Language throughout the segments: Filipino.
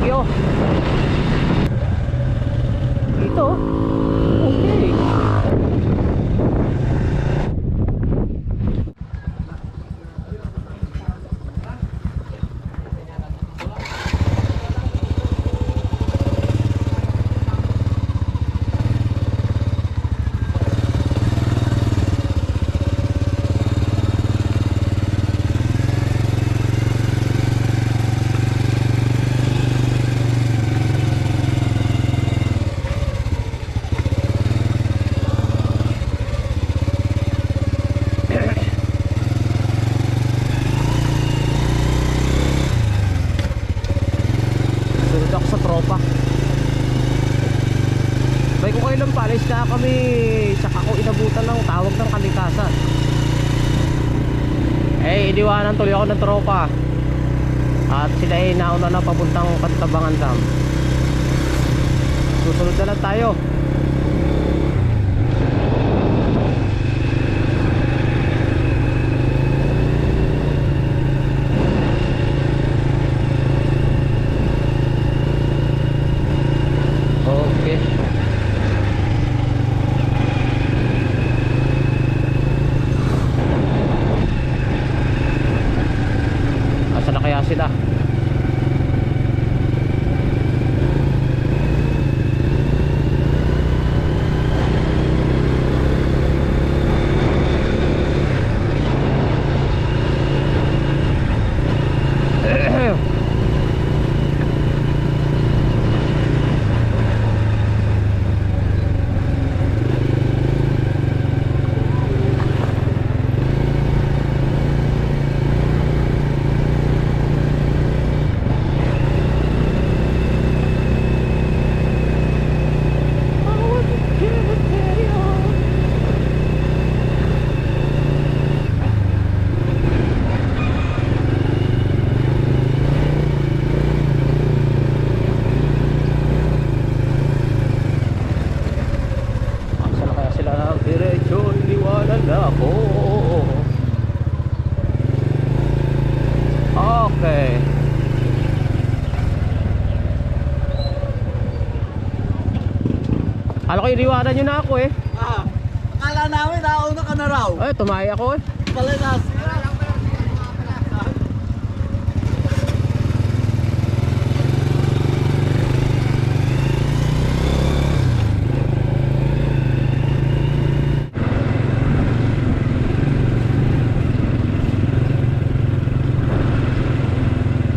Baguio. Dito. Okay. Alis na kami, saka ko inabutan ng tawag ng kalikasan. Iniwanan tuloy ako ng tropa. At sila nauna na papuntang Pantabangan Dam. Susunod na lang tayo. Sila Alam ko iniwanan nyo na ako eh. Akala namin nauna ka na raw. Ay, tumaya ako eh. Palinas.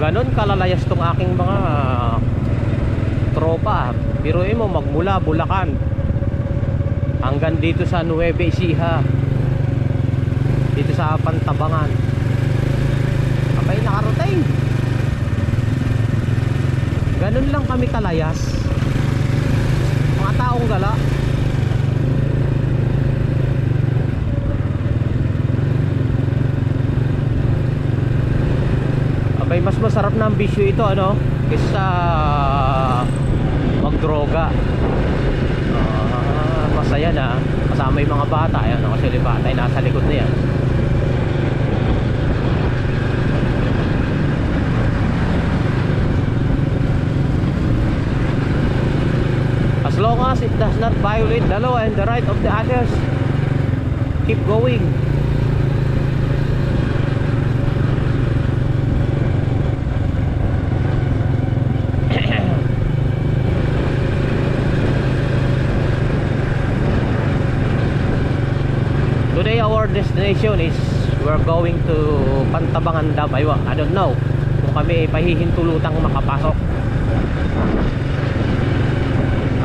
Ganon kalalayas tong aking mga tropa. Biruin mo, magmula Bulacan hanggang dito sa Nueva Ecija, dito sa Pantabangan. Abay, nakaroting. Ganon lang kami kalayas, mga taong gala. Abay, mas masarap na ang bisyo ito, ano, kaysa magdroga. Masaya na kasama yung mga bata. Ayan, kasi yung bata ay nasa likod na yan. As long as it does not violate the law and the right of the others, keep going. Today our destination is we're going to Pantabangan Dam. I don't know kung kami pahihintulutang makapasok.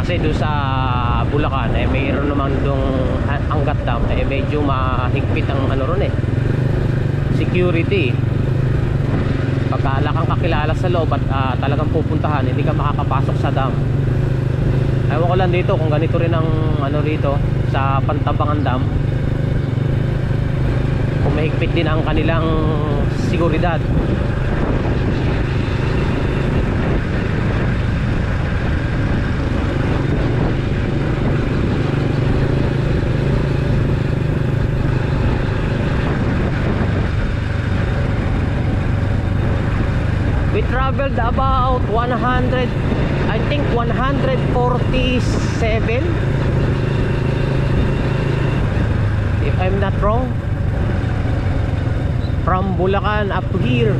Kasi doon sa Bulacan mayroon naman doong Angat Dam medyo mahigpit ang ano ron security. Pagka wala kang kakilala sa loob at talagang pupuntahan, hindi ka makakapasok sa dam. Ewan ko lang dito kung ganito rin ang ano dito sa Pantabangan Dam. Kung mahigpit din ang kanilang seguridad. We travel traveled about 100, I think 147, if I'm not wrong, from Bulacan up to here.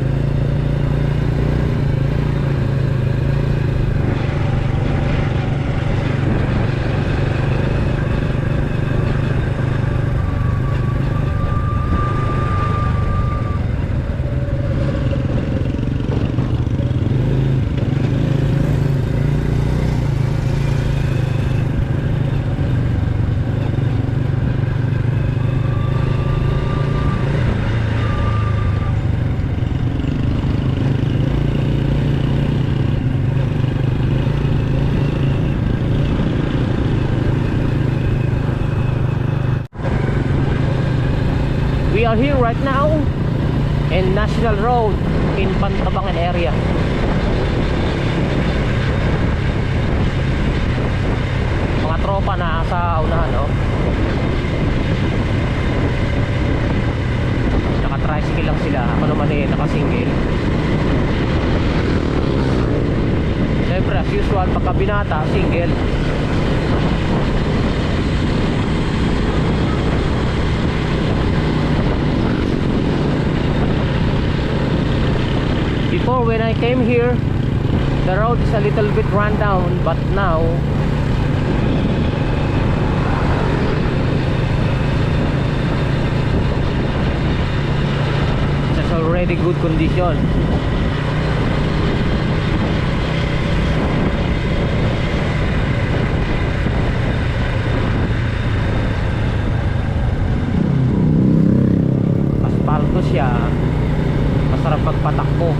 We are here right now in National Road in Pantabangan area. Mga tropa na sa unahan, oh. Naka-tricycle lang sila. Ako naman naka-single. Siyempre as usual, pagka binata, single. Before, when I came here, the road is a little bit run down, but now it's already good condition. Asfalto siya, masarap magpatakbo.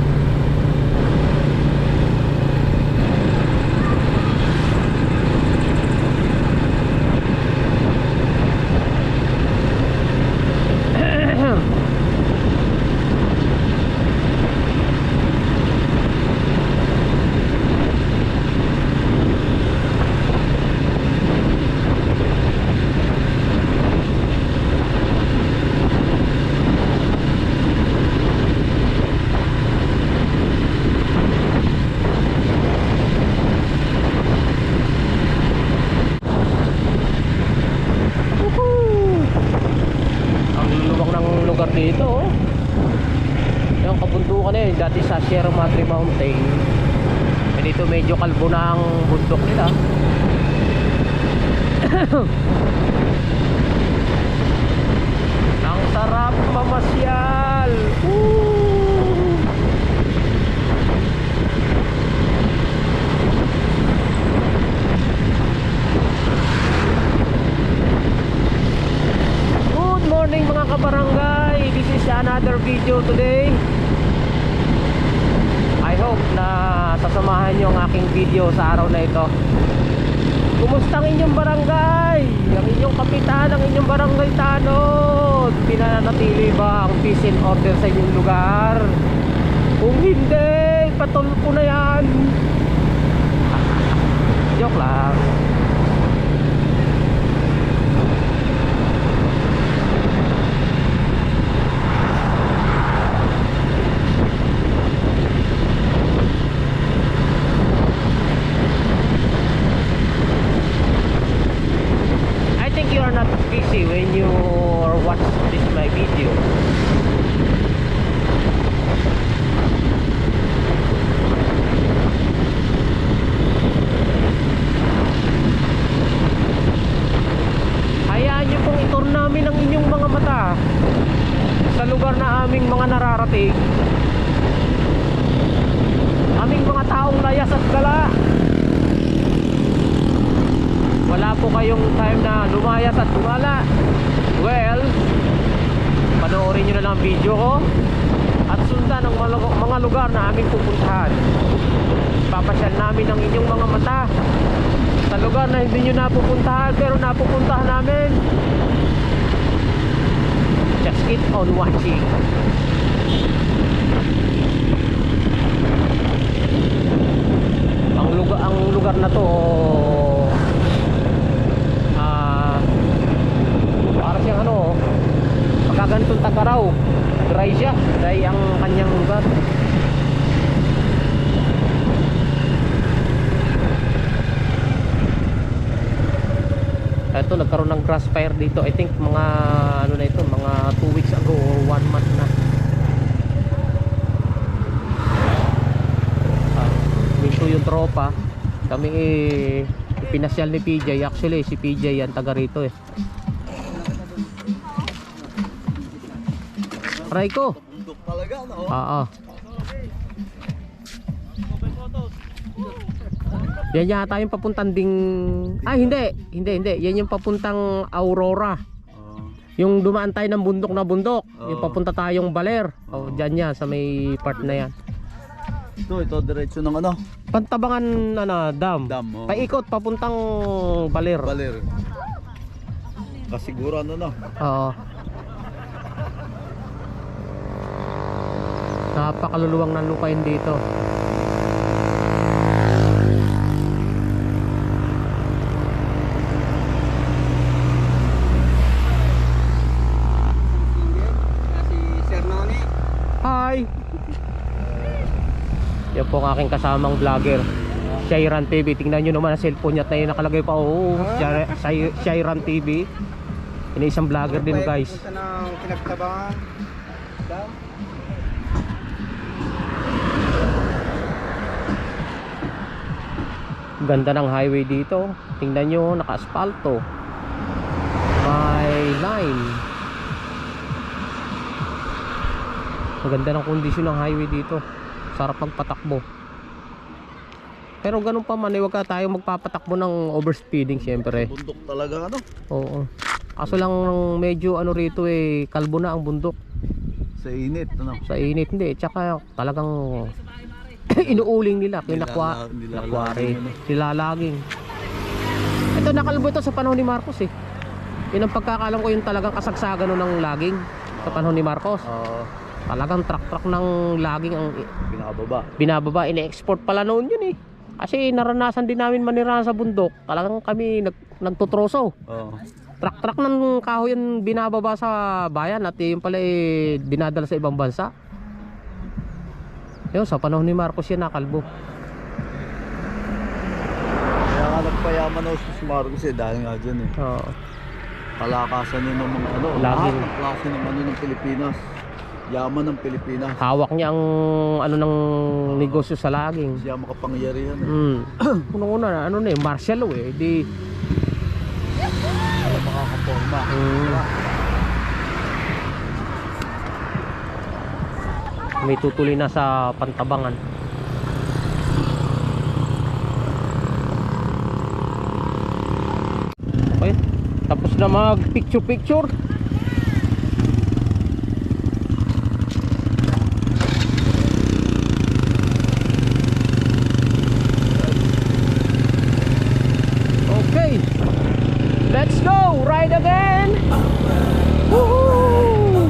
Dito, oh. Yung kabundukan na yun, dati sa Sierra Madre Mountain. E dito medyo kalbo na ang bundok nila. Ang sarap mamasyal. Woo! Good morning mga kabarangay. This is another video today. I hope na sasamahan nyo ang aking video sa araw na ito. Kumusta ang inyong barangay? Ang inyong kapitan, ang inyong barangay tanod? Pinanatili ba ang peace and order sa inyong lugar? Kung hindi, patulpo na yan. Joke lang. Busy when you watch this my video. Hayaan nyo pong itur namin ang inyong mga mata sa lugar na aming mga nararating, aming mga taong layas at gala. Wala po kayong time na lumayas at gumala. Well, panoorin nyo na lang ang video ko at sundan ang mga lugar na aming pupuntahan. Papasyal namin ang inyong mga mata sa lugar na hindi nyo napupuntahan pero napupuntahan namin. Just keep on watching. Ang lugar na to, para siyang ano, pagkagantong Tagaraw, dry siya, dry ang kanyang lugar. Ito, nagkaroon ng grass fire dito. I think mga ano na ito, mga 2 weeks ago or 1 month na. Minto yung tropa. Kami pinasyal ni PJ. Actually si PJ yan, taga rito eh. Aray ko. Bundok talaga, no? Oo. Yan yata yung papuntang ding... hindi. Yan yung papuntang Aurora. Yung dumaan tayo ng bundok na bundok. Yung papunta tayong Baler. Dyan yan, sa may part na yan. Ito diretso ng ano? Pantabangan dam. Dam, Paikot papuntang Baler. Baler. Kasiguran no? Oo. Napakaluluwang ng lupain dito. Hi! Yan po ang aking kasamang vlogger, Shairan TV. Tingnan nyo naman ang cellphone niya at na nakalagay pa. Oo, Shairan TV. Yan isang vlogger din guys. Punta ng Pinagtabangan. Ganda ng highway dito. Tingnan nyo, naka-asfalto. May line. Maganda ng kondisyon ng highway dito. Sarap magpatakbo. Pero ganun pa man, huwag ka tayo magpapatakbo ng overspeeding syempre. Bundok talaga, ano? Oo. Kaso lang medyo ano rito kalbo na ang bundok. Sa init, ano? Sa init hindi. Tsaka talagang inuuling nila. Nakwari. Nilalaging. Ito nakalbo ito sa panahon ni Marcos eh. Yun ang pagkakalam ko, yung talagang kasagsagan ng laging sa panahon ni Marcos. Talagang truck ng laging ang binababa. Ine-export pala noon yun eh. Kasi naranasan din namin manirahan sa bundok. Talagang kami nagtutroso. Truck ng kahoy yung binababa sa bayan at yung pala dinadala sa ibang bansa. Yun, sa panahon ni Marcos yan nakalbo. Kaya nga nagpayaman ako si Marcos dahil nga dyan eh. Oo. Palakasan yun ng mga ano, lahat ng klase ng ano ng Pilipinas. Yaman ng Pilipinas. Hawak niya ang ano ng negosyo sa laging. Siya makapangyarihan eh. Una-una, martial law eh. Di makakaporma. May tutuloy na sa Pantabangan. Okay, tapos na mag picture. Okay, let's go ride again. Woohoo!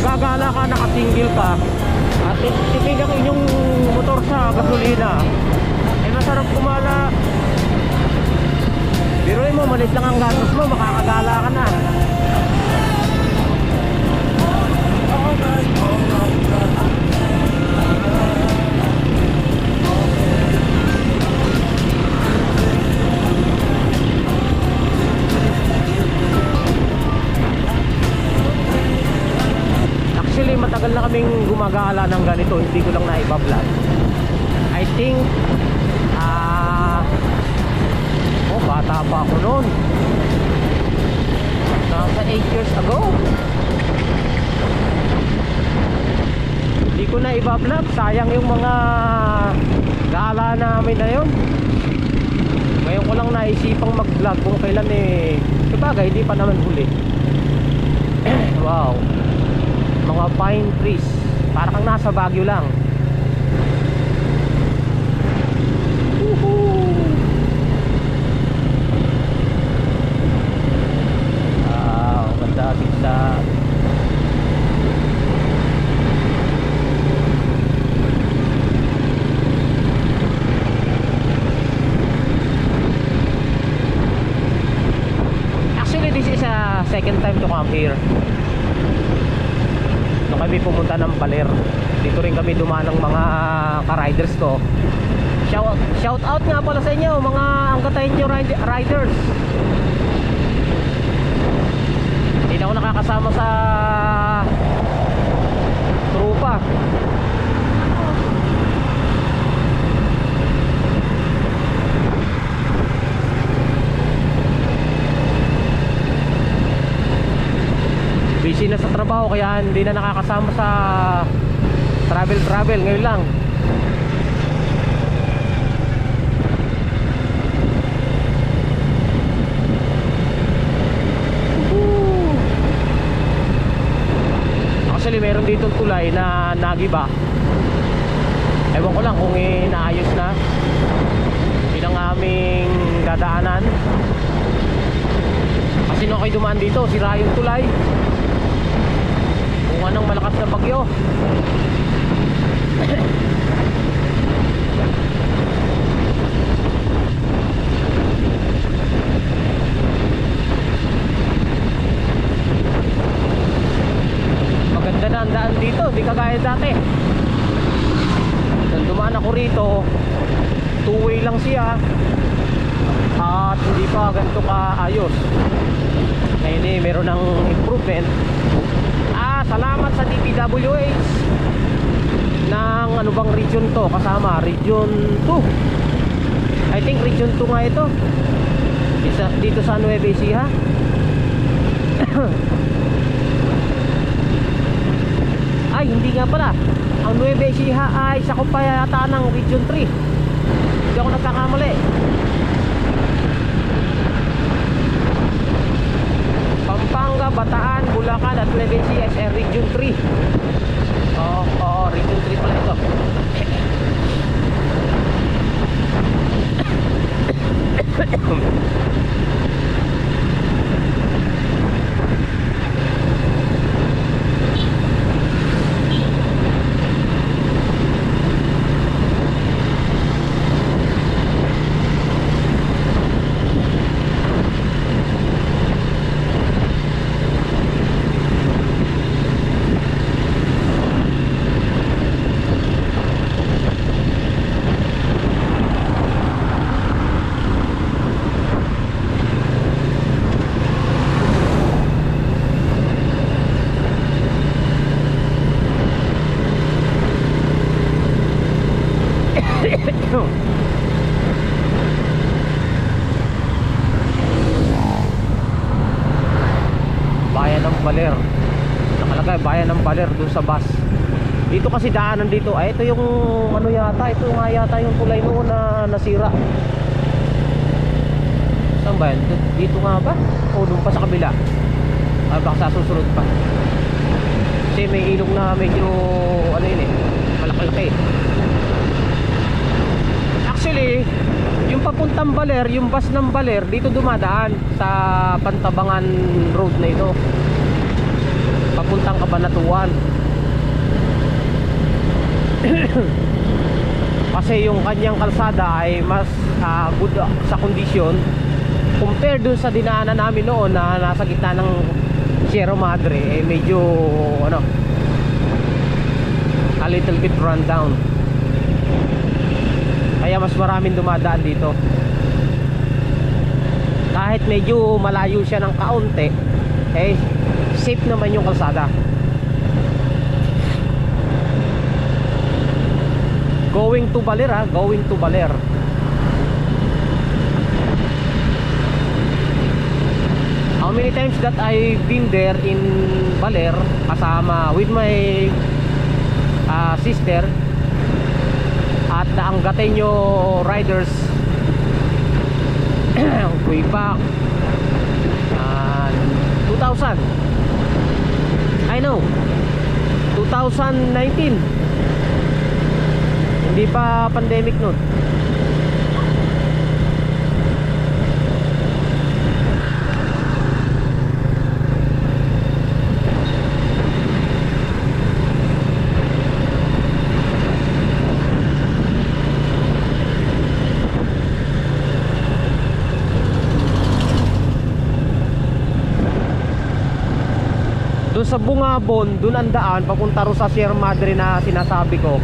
Gagala ka, nakasingle ka at titig ang inyong motor sa gasolina, masarap kumala. Biruin mo, malit lang ang gastos mo, makakagala ka na. Actually, matagal na kaming gumagala ng ganito, hindi ko lang naiba-vlog. I think bata pa ako noon. Nasa 8 years ago. Hindi ko na iba-vlog. Sayang yung mga gala namin na yun. Ngayon ko lang naisipang mag-vlog kung kailan sabagay, hindi pa naman huli. Wow. Mga pine trees. Para kang nasa Baguio lang. Woohoo! Wow, ganda kita. Actually, this is a second time to come here. Nung kami pumunta ng Baler, dito rin kami dumaan ng mga ka-riders ko. Shout out nga pala sa inyo mga Angkatainyo riders. Hindi na ako nakakasama sa trupa. Busy na sa trabaho kaya hindi na nakakasama sa travel ngayon lang. Actually meron dito tulay na nagiba. Ewan ko lang kung inaayos na. Yun ang aming dadaanan. Kasi nung kayo dumaan dito, sira yung tulay. Kung anong malakas na bagyo. Maganda na ang daan dito, di kagaya dati. Nung dumaan ako rito, two-way lang siya. At hindi pa ganito kaayos. Ngayon meron ng improvement. Salamat sa DPWH ng ano bang region to, kasama region 2. I think region 2 nga ito. Dito sa Nueva Ecija. Ay hindi nga pala, ang Nueva Ecija ay sakop pa yata ng region 3. Hindi ako nagkakamali. Pampanga, Bataan, Bulacan at Nueva Ecija is Region 3. Oo, Region 3 pala ito. Bayan ng Baler. Nakalagay Bayan ng Baler dun sa bus. Dito kasi daanan dito. Ay ito yung ano yata, ito nga yata yung tulay noon na nasira. Saan ba yan? Dito nga ba? O doon pa sa kabila? Baka sa susunod pa. Kasi may ilog na medyo ano yun malaki-laki. Actually yung papuntang Baler, yung bus ng Baler dito dumadaan sa Pantabangan Road na ito, papuntang Cabanatuan. Kasi yung kanyang kalsada ay mas good sa kondisyon compare dun sa dinaanan namin noon na nasa gitna ng Sierra Madre. Medyo ano, a little bit run down. Kaya mas maraming dumadaan dito. Kahit medyo malayo siya ng kaunti, safe naman yung kalsada. Going to Baler, going to Baler. many times that I've been there in Baler kasama with my sister at the Angateño riders way back 2000 I know 2019, hindi pa pandemic nun. Doon sa Bungabon, doon ang daan papunta ro sa Sierra Madre na sinasabi ko.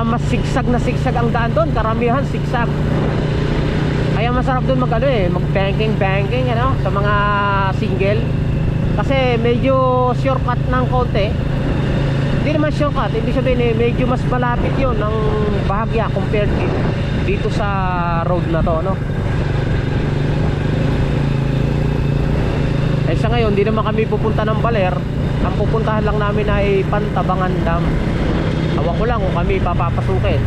Mas sigsag na sigsag ang daan doon, karamihan sigsag. Kaya masarap doon mag banking ano, sa mga single. Kasi medyo shortcut ng konti. Hindi naman shortcut, ibig sabihin medyo mas malapit 'yon ng bahagya compared dito sa road na to, no? Eh sa ngayon, di naman kami pupunta ng Baler. Ang pupuntahan lang namin ay Pantabangan Dam. Awan ko lang kung kami papapasukin.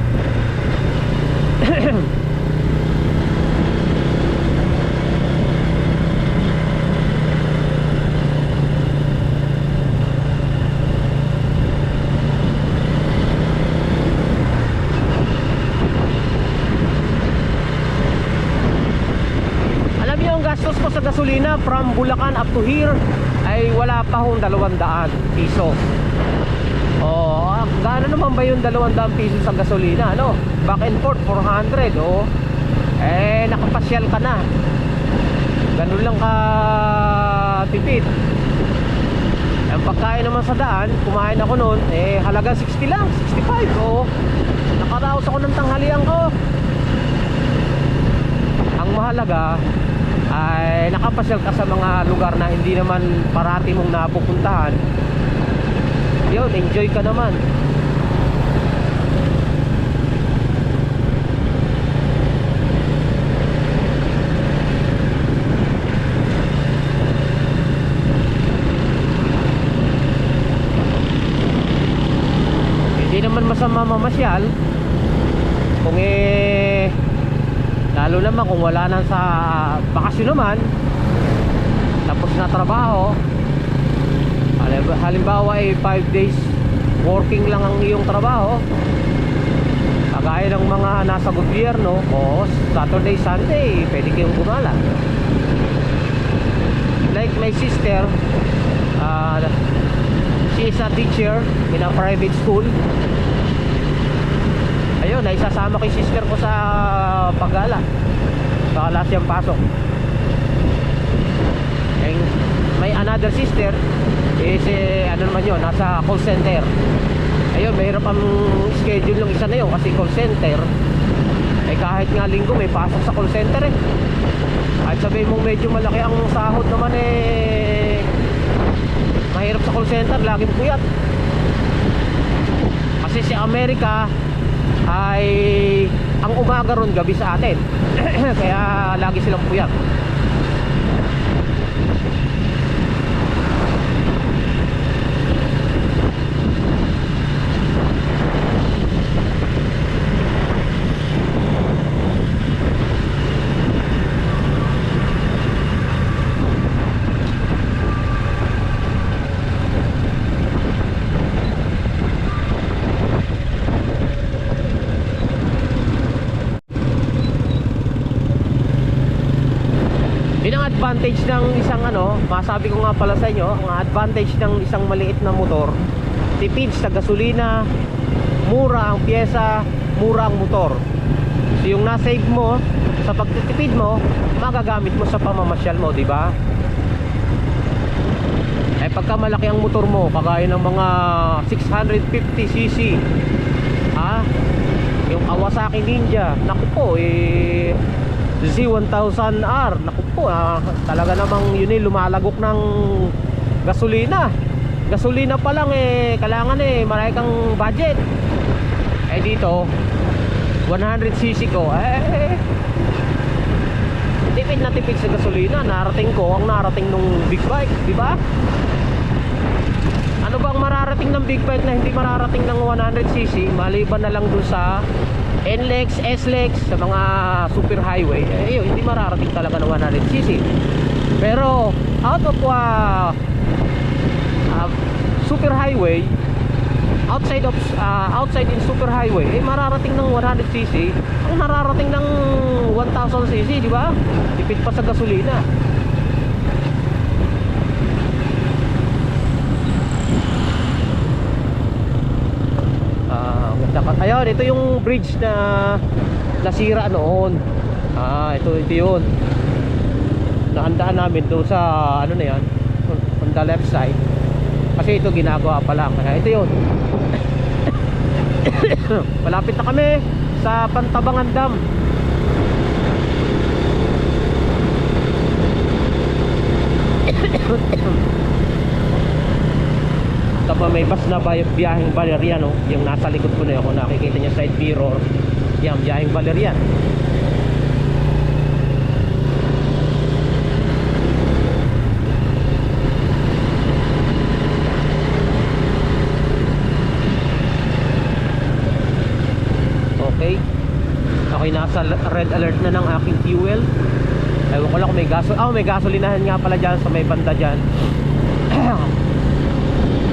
Gastos ko sa gasolina from Bulacan up to here ay wala pa hong 200 piso. Gaano naman ba yung 200 piso sa gasolina, no? Back and forth 400, nakapasyal ka na. Ganun lang ka tipid. Ang pagkain naman sa daan, kumain ako noon, halagang 60 lang, 65, nakaraos ako ng tanghalian ko. Ang mahalaga ay nakapasyal ka sa mga lugar na hindi naman parati mong napupuntahan. Yun, enjoy ka naman. Hindi naman masama mamasyal kung lalo naman kung wala nang sa bakasyon naman, tapos na trabaho. Halimbawa ay 5 days working lang ang iyong trabaho, kagaya ng mga nasa gobyerno, o Saturday, Sunday pwede kayong gumala. Like my sister, she is a teacher in a private school. Ayun, naisasama ko yung sister ko sa paggala. Baka siyang pasok. And may another sister is ano naman yun, nasa call center. Ayun, mahirap ang schedule ng isa na yun kasi call center. Kahit nga linggo may pasok sa call center Kahit sabihin mong medyo malaki ang sahod naman mahirap sa call center, laging puyat. Kasi si Amerika ay ang umaga ron, gabi sa atin. Kaya lagi silang puyat. Advantage ng isang masabi ko nga pala sa inyo, ang advantage ng isang maliit na motor, tipid sa gasolina, mura ang pyesa, mura ang motor. So yung na-save mo sa pagtitipid mo, magagamit mo sa pamamasyal mo, di ba? Pagka malaki ang motor mo, kagaya ng mga 650cc, yung Kawasaki Ninja, naku po, Z1000R, naku po, talaga namang yun lumalagok ng gasolina. Gasolina pa lang kailangan marami kang budget. Dito 100cc ko tipid na tipid sa gasolina. Narating ko ang narating nung big bike, di ba? Ano bang mararating ng big bike na hindi mararating ng 100cc maliban na lang dun sa NLEX, SLEX, sa mga super highway? Eh, yun, hindi mararating talaga ng 100cc. Pero out of super highway, outside in super highway, eh mararating ng 100cc. Ang nararating ng 1000cc, di ba? Tipid pa sa gasolina. Ayun, ito yung bridge na nasira noon. Ito yun. Nahandaan namin doon sa ano na yan, on the left side. Kasi ito ginagawa pa lang. Kaya ito yun. Malapit na kami sa Pantabangan Dam. Tapos may bus na biyaheng Valerian, no? Yung nasa likod ko na yun, kung nakikita niya side mirror, yan, biyaheng Valerian. Okay, ako'y nasa red alert na ng aking fuel. Ewan ko lang kung may may gasolinahan nga pala dyan sa may banda dyan.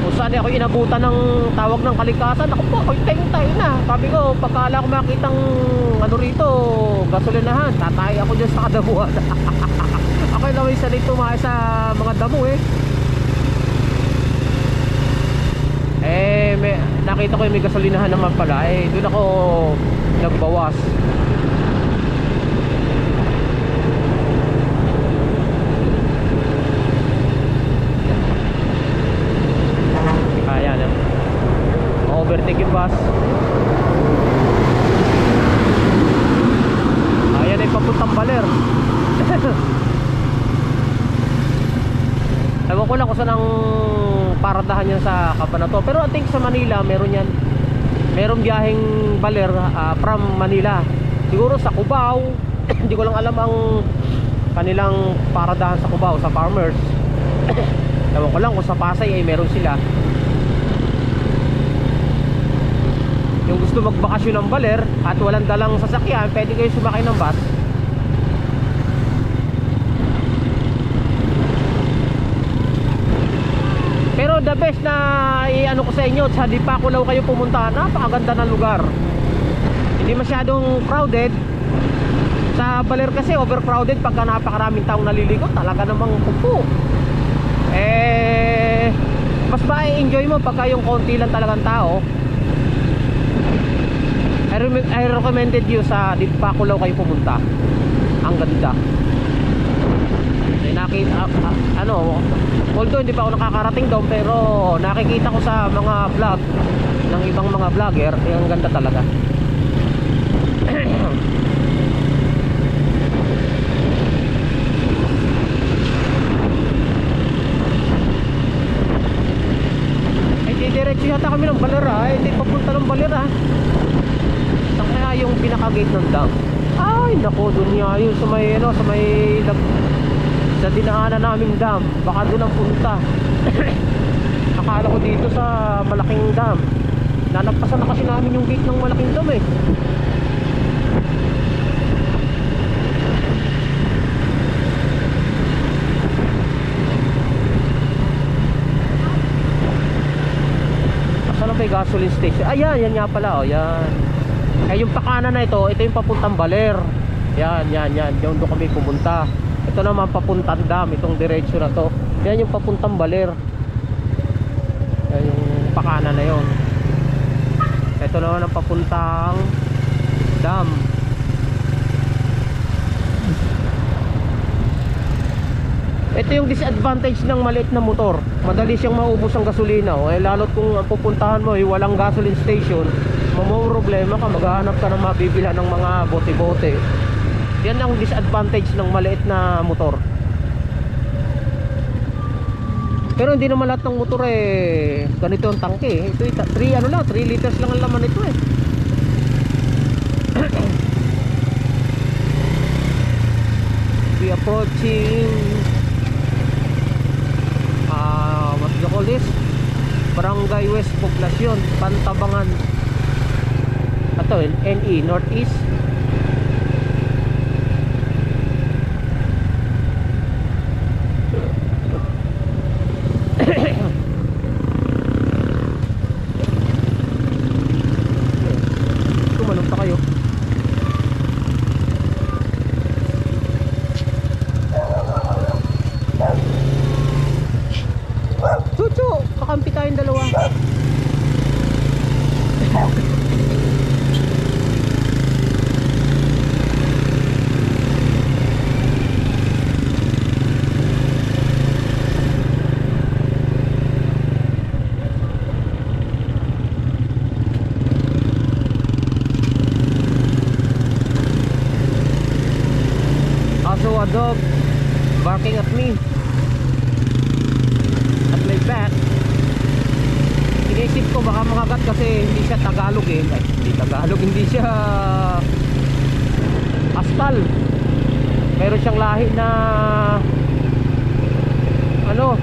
Kung saan ako inabutan ng tawag ng kalikasan, ako po, tayo na. Sabi ko, pagkala ko makitang ano rito, gasolinahan, tatay ako dyan sa kadamuhan. Ako yung laway sa dito sa mga damo nakita ko yung may gasolinahan naman pala, doon ako nagbawas. Ayan, overtake yung bus. Ayan ay papuntang Baler. Ewan ko lang kung saan ang paradahan yan sa Cabanatuan. Pero I think sa Manila meron yan. Merong biyaheng Baler from Manila. Siguro sa Cubao. Hindi ko lang alam ang kanilang paradahan sa Cubao, sa Farmers. Ewan ko lang kung sa Pasay ay meron sila. Yung gusto magbakasyon ng Baler at walang dalang sasakyan, pwede kayo sumakay ng bus. Pero the best na i-ano ko sa inyo, sa Dipakulaw kayo pumunta, napakaganda ng lugar. Hindi masyadong crowded. Sa Baler kasi overcrowded pagka napakaraming taong naliligo, talaga namang kupo. Mas ma-enjoy mo pagka yung konti lang talagang tao. I recommended you sa Dipakulaw kayo pumunta. Ang ganda. Although hindi pa ako nakakarating doon, pero nakikita ko sa mga vlog ng ibang mga vlogger, ang ganda talaga. Diretso yata kami ng Baler, hindi papunta ng Baler. Saan kaya yung pinaka-gate ng dam? Ay nako, doon nga yun sa dinaanan naming dam. Baka doon ang punta. Akala ko dito sa malaking dam. Nanagpasan na kasi namin yung gate ng malaking dam Saan na ba yung gasoline station? Ayan, yan nga pala, yan. Yung pakanan na ito yung papuntang Baler. Yan. Doon kami pumunta. Ito naman papuntang dam, itong diretso na to. Yan yung papuntang Baler. Yan yung pakanan na yon. Ito naman ang papuntang dam. Ito yung disadvantage ng maliit na motor. Madali siyang maubos ang gasolina. Lalo't kung pupuntahan mo walang gasoline station, problema ka, maghahanap ka ng mabibila ng mga bote-bote. Yan ang disadvantage ng maliit na motor. Pero hindi naman lahat ng motor ganito ang tangke. Ito 3 liters lang ang laman nito . reaching what do you call this? Barangay West Poblacion, Pantabangan. Ito, NE, Northeast. Tumalong pa kayo. Chuchu, kakampi tayong dalawa. Also a dog barking at me at my back. Inisip ko baka makagat kasi hindi siya Tagalog eh. Ay, hindi Tagalog, hindi siya Aspal. Meron siyang lahi na ano,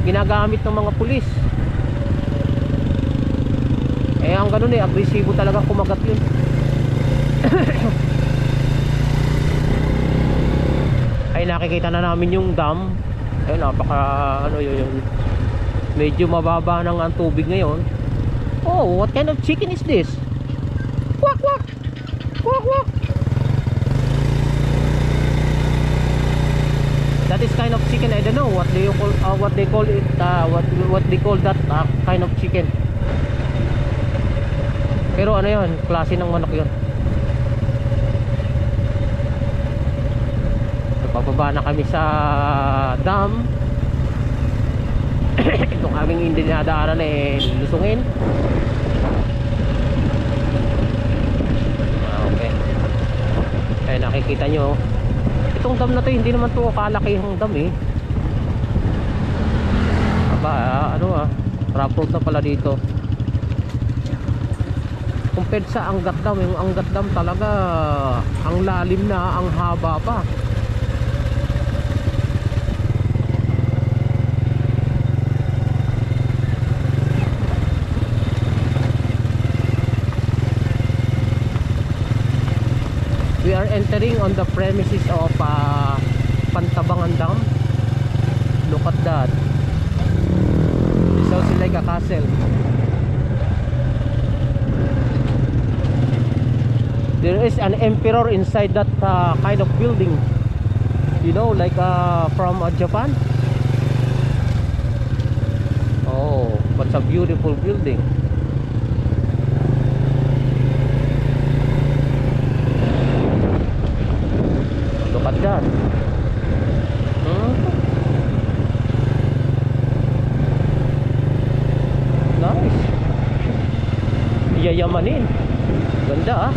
ginagamit ng mga pulis. Eh ang ganun eh, agresibo talaga kumagat yun. Ay nakikita na namin yung dam. Ay napaka ano yun, medyo mababa ng ang tubig ngayon. Oh, what kind of chicken is this? Quack quack. Quack quack. That is kind of chicken. I don't know what they call it, what they call that kind of chicken. Pero ano yun, klase ng manok yun. Bababa na kami sa dam. Itong aming hindi dinadaanan eh lusungin. Okay. Eh nakikita nyo, itong dam na to hindi naman to kalakihang dam eh. Aba ano rough road na pala dito. Compared sa Angat Dam, yung Angat Dam talaga ang lalim na, ang haba pa. We are entering on the premises of Pantabangan Dam. Look at that. This house is like a castle. There is an emperor inside that kind of building. You know, like from Japan. Oh, what's a beautiful building. Look at that. Nice. Yayamanin. Ganda ah.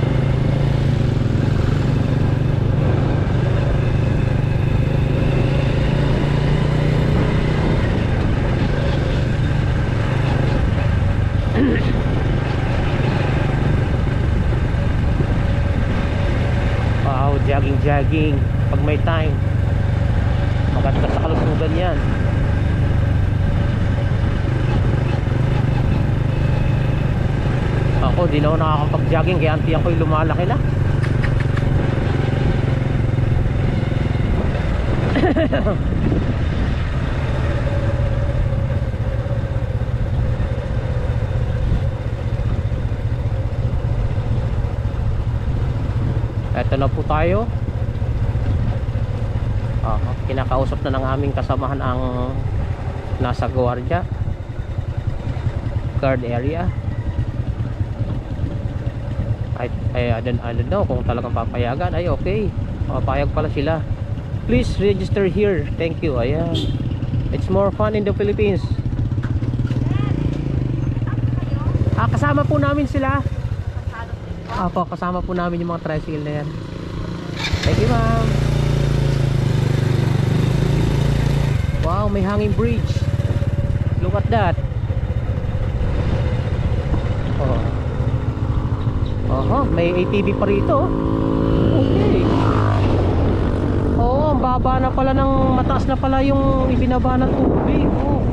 Wow, jogging pag may time. Maganda sa kalusugan yan. Ako, di na ako nakakapag-jogging kaya anti ako'y lumalaki na. Eto na po tayo. Kinakausap na ng aming kasamahan ang nasa guard area. I don't know kung talagang papayagan. Ay okay, papayag pala sila. Please register here, thank you. Ayan, it's more fun in the Philippines. Kasama po namin sila. Kasama po namin yung mga tricycle na yan. Thank you ma'am. Wow, may hanging bridge. Look at that. May ATV pa rito. Okay. Oo, ang baba na pala ng mataas na pala yung ibinaba ng tubig. Oh,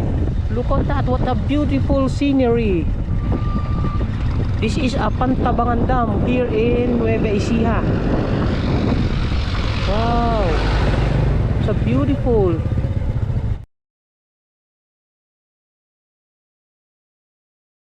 look at that, what a beautiful scenery. This is a Pantabangan Dam here in Nueva Ecija. Wow, it's a beautiful.